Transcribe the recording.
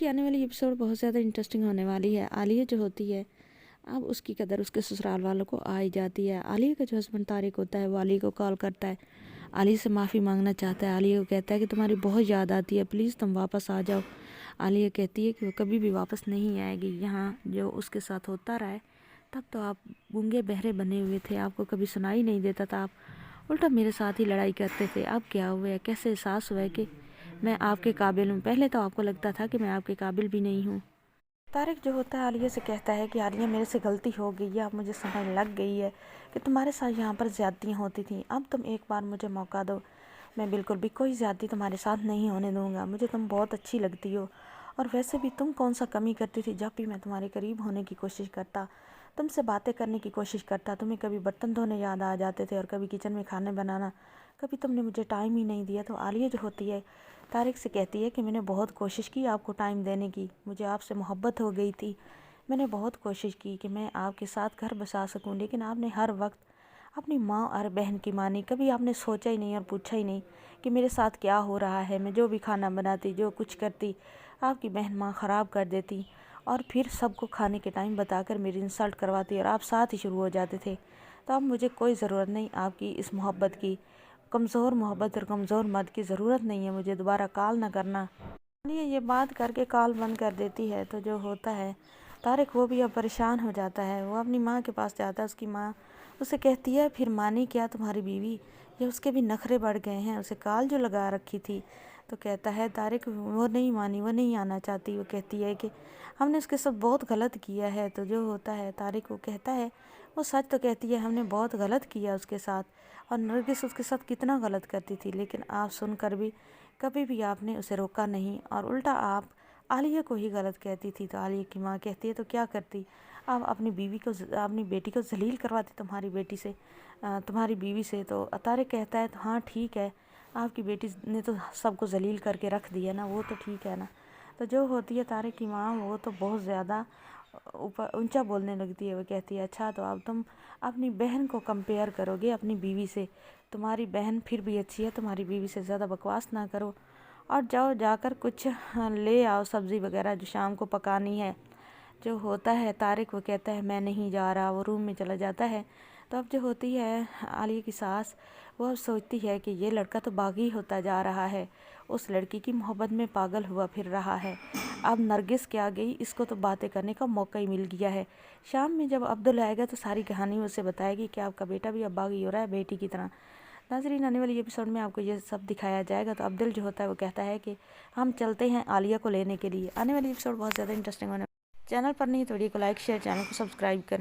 देखिए आने वाली एपिसोड बहुत ज़्यादा इंटरेस्टिंग होने वाली है। आलिया जो होती है, अब उसकी कदर उसके ससुराल वालों को आ ही जाती है। आलिया का जो हस्बैंड तारिक होता है वो आलिया को कॉल करता है, आलिया से माफ़ी मांगना चाहता है। आलिया को कहता है कि तुम्हारी बहुत याद आती है, प्लीज़ तुम वापस आ जाओ। आलिया कहती है कि वो कभी भी वापस नहीं आएगी। यहाँ जो उसके साथ होता रहा है, तब तो आप गूंगे बहरे बने हुए थे, आपको कभी सुनाई नहीं देता था, आप उल्टा मेरे साथ ही लड़ाई करते थे। अब क्या हुआ है, कैसे एहसास हुआ है कि मैं आपके काबिल हूँ? पहले तो आपको लगता था कि मैं आपके काबिल भी नहीं हूँ। तारिक जो होता है आलिया से कहता है कि आलिया मेरे से गलती हो गई है, अब मुझे समझ लग गई है कि तुम्हारे साथ यहाँ पर ज़्यादतियाँ होती थी। अब तुम एक बार मुझे मौका दो, मैं बिल्कुल भी कोई ज़्यादती तुम्हारे साथ नहीं होने दूँगा। मुझे तुम बहुत अच्छी लगती हो, और वैसे भी तुम कौन सा कमी करती थी? जब भी मैं तुम्हारे करीब होने की कोशिश करता, तुमसे बातें करने की कोशिश करता, तुम्हें कभी बर्तन धोने याद आ जाते थे और कभी किचन में खाने बनाना, कभी तुमने मुझे टाइम ही नहीं दिया। तो आलिया जो होती है तारिक से कहती है कि मैंने बहुत कोशिश की आपको टाइम देने की, मुझे आपसे मोहब्बत हो गई थी, मैंने बहुत कोशिश की कि मैं आपके साथ घर बसा सकूं, लेकिन आपने हर वक्त अपनी माँ और बहन की मानी। कभी आपने सोचा ही नहीं और पूछा ही नहीं कि मेरे साथ क्या हो रहा है। मैं जो भी खाना बनाती, जो कुछ करती, आपकी बहन माँ ख़राब कर देती, और फिर सबको खाने के टाइम बताकर मेरी इंसल्ट करवाती, और आप साथ ही शुरू हो जाते थे। तो अब मुझे कोई ज़रूरत नहीं आपकी इस मोहब्बत की, कमज़ोर मोहब्बत और कमज़ोर मर्द की ज़रूरत नहीं है, मुझे दोबारा कॉल ना करना। ये बात करके कॉल बंद कर देती है। तो जो होता है तारिक वो भी अब परेशान हो जाता है, वो अपनी माँ के पास जाता है। उसकी माँ उसे कहती है फिर मानी क्या तुम्हारी बीवी? ये उसके भी नखरे बढ़ गए हैं, उसे कॉल जो लगा रखी थी। तो कहता है तारिक वो नहीं मानी, वो नहीं आना चाहती। वो कहती है कि हमने उसके साथ बहुत गलत किया है। तो जो होता है तारिक वो कहता है, वो सच तो कहती है हमने बहुत गलत किया उसके साथ, और नरगिस उसके साथ कितना गलत करती थी, लेकिन आप सुनकर भी कभी भी आपने उसे रोका नहीं, और उल्टा आप आलिया को ही गलत कहती थी। तो आलिया की माँ कहती है तो क्या करती, आप अपनी बीवी को, अपनी बेटी को जलील करवाती तुम्हारी बेटी से, तुम्हारी बीवी से। तो तारिक कहता है तो हाँ ठीक है, आपकी बेटी ने तो सबको जलील करके रख दिया ना, वो तो ठीक है ना। तो जो होती है तारिक की माँ, वो तो बहुत ज़्यादा ऊपर ऊंचा बोलने लगती है। वो कहती है अच्छा तो अब तुम अपनी बहन को कंपेयर करोगे अपनी बीवी से, तुम्हारी बहन फिर भी अच्छी है, तुम्हारी बीवी से ज़्यादा बकवास ना करो, और जाओ जाकर कुछ ले आओ सब्ज़ी वगैरह जो शाम को पकानी है। जो होता है तारिक वो कहता है मैं नहीं जा रहा, वो रूम में चला जाता है। तो अब जो होती है आलिया की सास, वो अब सोचती है कि ये लड़का तो बागी होता जा रहा है, उस लड़की की मोहब्बत में पागल हुआ फिर रहा है। अब नरगिस क्या गई, इसको तो बातें करने का मौका ही मिल गया है। शाम में जब अब्दुल आएगा तो सारी कहानी उसे बताएगी कि आपका बेटा भी अब बागी हो रहा है बेटी की तरह। नाज़रीन आने वाली एपिसोड में आपको ये सब दिखाया जाएगा। तो अब्दुल जो होता है वो कहता है कि हम चलते हैं आलिया को लेने के लिए। आने वाली एपिसोड बहुत ज़्यादा इंटरेस्टिंग होने। चैनल पर नहीं तो वीडियो को लाइक शेयर, चैनल को सब्सक्राइब करें।